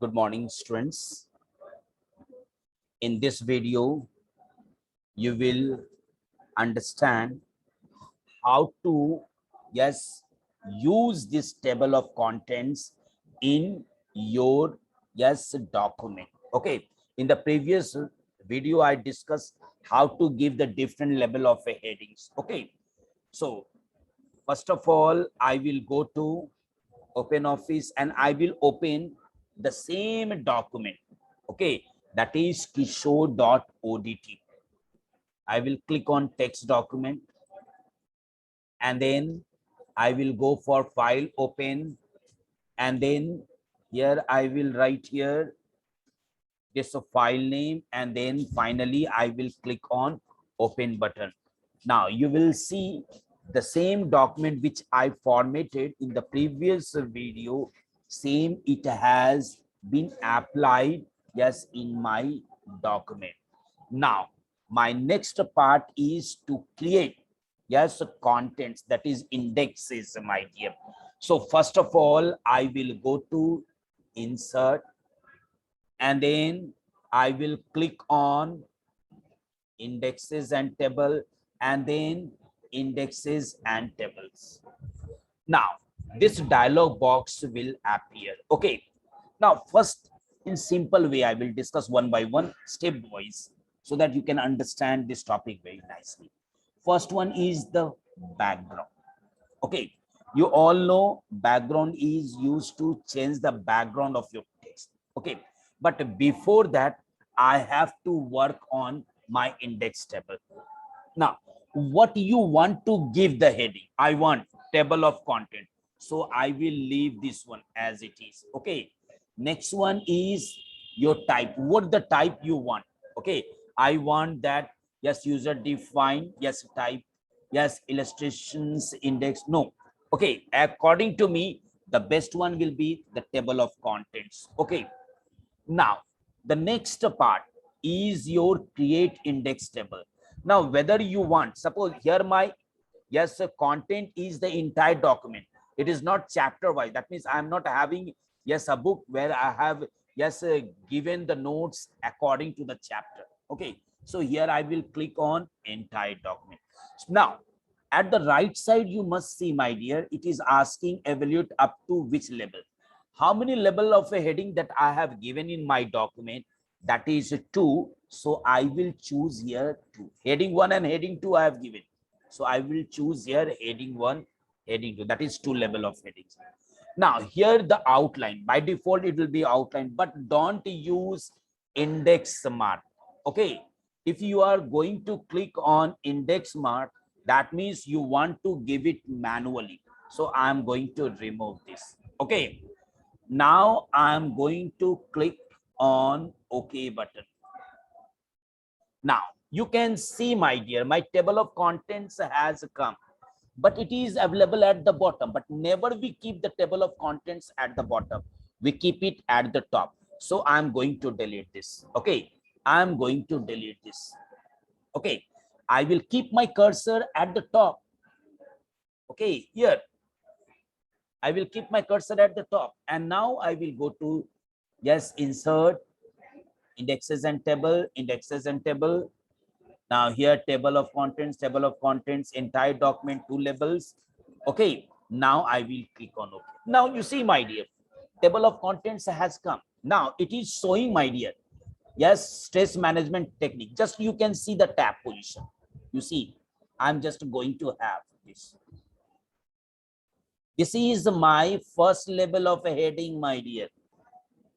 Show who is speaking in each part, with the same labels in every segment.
Speaker 1: Good morning, students. In this video, you will understand how to, yes, use this table of contents in your, yes, document. Okay. In the previous video, I discussed how to give the different level of headings. Okay. So, first of all, I will go to Open Office and I will open the same document. Okay, that is Kishore.odt. I will click on text document and then I will go for file open, and then here I will write here this file name, and then finally I will click on open button. Now you will see the same document which I formatted in the previous video, same it has been applied, yes, in my document. Now my next part is to create, yes, contents, that is indexes, my dear. So first of all, I will go to insert, and then I will click on indexes and table, and then indexes and tables. Now this dialog box will appear. Okay, now first, in simple way, I will discuss one by one, step wise, so that you can understand this topic very nicely. First one is the background. Okay, you all know background is used to change the background of your text. Okay, but before that, I have to work on my index table. Now what you want to give the heading? I want table of content, so I will leave this one as it is. Okay, next one is your type. What the type you want? Okay, I want that, yes, user defined, yes, type, yes, illustrations index, no. Okay, according to me, the best one will be the table of contents. Okay, now the next part is your create index table. Now whether you want, suppose here my, yes, content is the entire document, it is not chapter wise. That means I am not having, yes, a book where I have, yes, given the notes according to the chapter. Okay, so here I will click on entire document. Now at the right side, you must see, my dear, it is asking evaluate up to which level. How many level of a heading that I have given in my document? That is 2. So I will choose here 2. Heading 1 and heading 2 I have given. So I will choose here heading 1, heading 2. That is 2 level of headings. Now here the outline. By default it will be outline, but don't use index mark. Okay. If you are going to click on index mark, that means you want to give it manually. So I am going to remove this. Okay. Now I'm going to click on OK button. Now you can see, my dear, my table of contents has come, but it is available at the bottom. But never we keep the table of contents at the bottom. We keep it at the top. So I'm going to delete this. Okay, I'm going to delete this. Okay, I will keep my cursor at the top. Okay, here I will keep my cursor at the top, and now I will go to, yes, insert, indexes and table, indexes and table. Now here table of contents, entire document, 2 labels. Okay, now I will click on OK. Now you see, my dear, table of contents has come. Now it is showing, my dear, yes, stress management technique. Just you can see the tab position. You see, I'm just going to have this. This is my first level of a heading, my dear.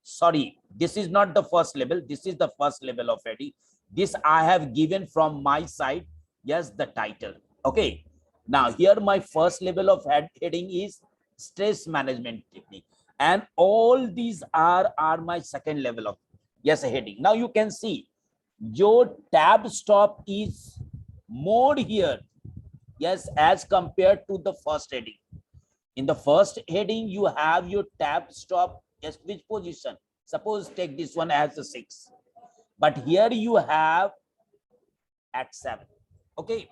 Speaker 1: Sorry, this is not the first level. This is the first level of heading. This I have given from my side. Yes, the title. Okay. Now here my first level of heading is stress management technique, and all these are my second level of, yes, heading. Now you can see your tab stop is more here, yes, as compared to the first heading. In the first heading, you have your tab stop, yes, which position? Suppose take this one as a 6, but here you have at 7. Okay,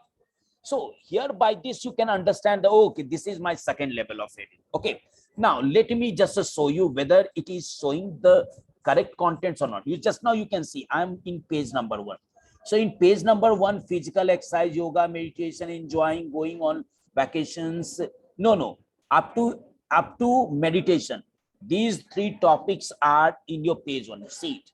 Speaker 1: So here by this you can understand that, okay, this is my second level of heading. Okay, now let me just show you whether it is showing the correct contents or not. You just now you can see I'm in page number 1. So in page number 1, physical exercise, yoga, meditation, enjoying, going on vacations. No, up to meditation. These 3 topics are in your page 1. See it.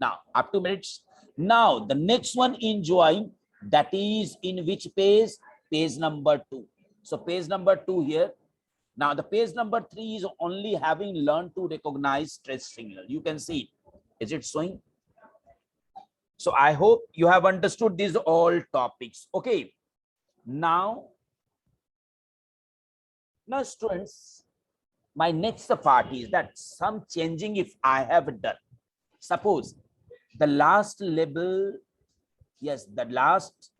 Speaker 1: Now, up to minutes. Now, the next one, enjoying, that is in which page? Page number 2. So, page number 2 here. Now, the page number 3 is only having learned to recognize stress signal. You can see it. Is it showing? So, I hope you have understood these all topics. Okay. Now, students, my next part is that some changing if I have done. Suppose the last label, yes, the last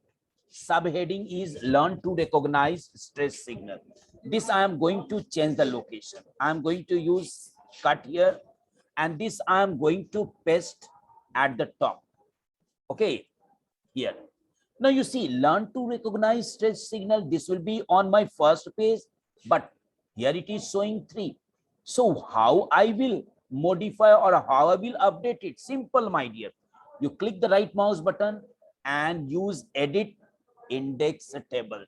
Speaker 1: subheading is learn to recognize stress signal. This I am going to change the location. I am going to use cut here, and this I am going to paste at the top. Okay, here. Now you see, learn to recognize stress signal. This will be on my first page, but here it is showing 3. So how I will modify or how I will update it? Simple, my dear. You click the right mouse button and use edit index table.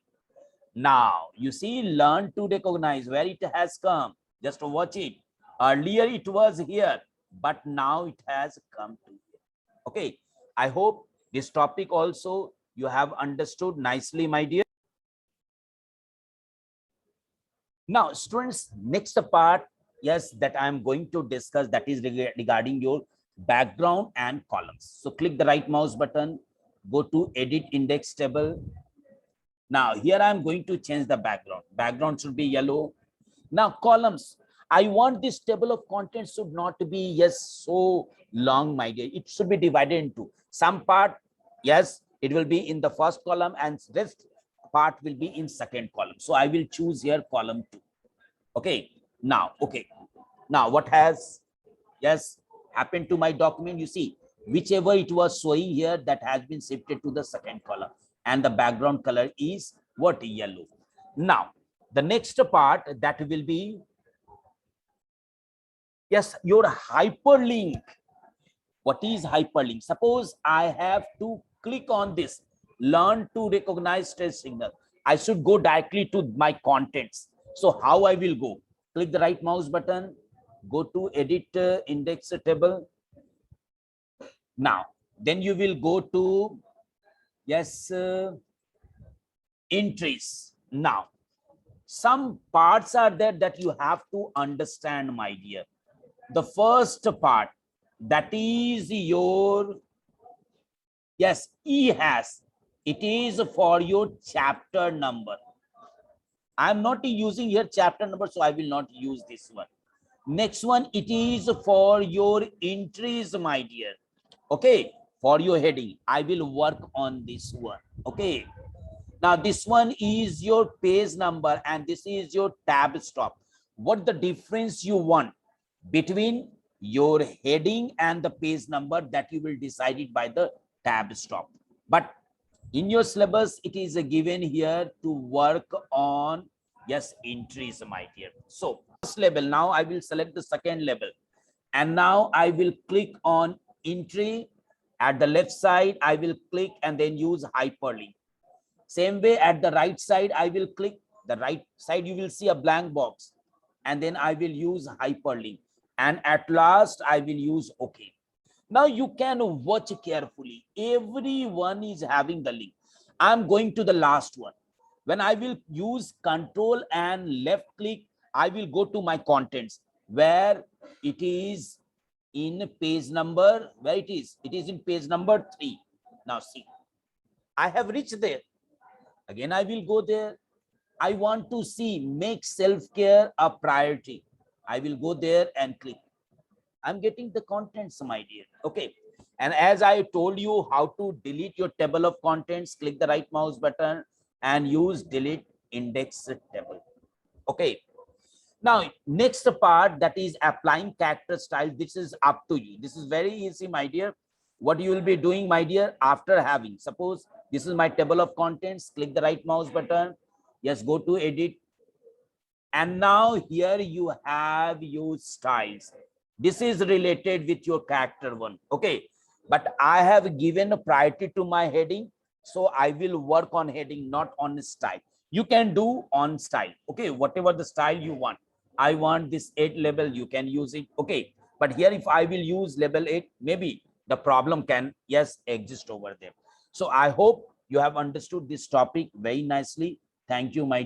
Speaker 1: Now you see, learn to recognize where it has come. Just watch it. Earlier it was here, but now it has come to here. Okay, I hope this topic also you have understood nicely, my dear. Now, students, next part, yes, that I am going to discuss, that is regarding your background and columns. So click the right mouse button, go to edit index table. Now here I am going to change the background. Background should be yellow. Now columns, I want this table of contents should not be, yes, so long, my dear. It should be divided into some part, yes, it will be in the first column and rest part will be in second column. So I will choose here column 2. Okay, now what has, yes, happened to my document? You see, whichever it was showing here, that has been shifted to the second column, and the background color is what? Yellow. Now the next part, that will be, yes, your hyperlink. What is hyperlink? Suppose I have to click on this, learn to recognize stress signal. I should go directly to my contents. So how I will go? Click the right mouse button, go to edit index table. Now, then you will go to, yes, entries. Now, some parts are there that you have to understand, my dear. The first part, that is your, yes, EHAS. It is for your chapter number. I'm not using here chapter number, so I will not use this one. Next one, it is for your entries, my dear. Okay, for your heading, I will work on this one. Okay, now this one is your page number and this is your tab stop. What the difference you want between your heading and the page number, that you will decide it by the tab stop. But in your syllabus, it is given here to work on, yes, entries, my dear. So first level, now I will select the second level, and now I will click on entry. At the left side, I will click and then use hyperlink. Same way at the right side, I will click the right side, you will see a blank box, and then I will use hyperlink, and at last I will use OK. Now you can watch carefully. Everyone is having the link. I'm going to the last one. When I will use control and left click, I will go to my contents where it is in page number, where it is in page number 3. Now see, I have reached there. Again, I will go there. I want to see make self-care a priority. I will go there and click. I'm getting the contents, my dear. Okay. And as I told you how to delete your table of contents, click the right mouse button and use delete index table. Okay. Now, next part, that is applying character style. This is up to you. This is very easy, my dear. What you will be doing, my dear, after having, suppose This is my table of contents. Click the right mouse button. Yes, go to edit. And now here you have your styles. This is related with your character one. Okay. But I have given a priority to my heading. So I will work on heading, not on style. You can do on style. Okay. Whatever the style you want. I want this 8 label, you can use it. Okay. But here, if I will use label 8, maybe the problem can, yes, exist over there. So I hope you have understood this topic very nicely. Thank you, my dear.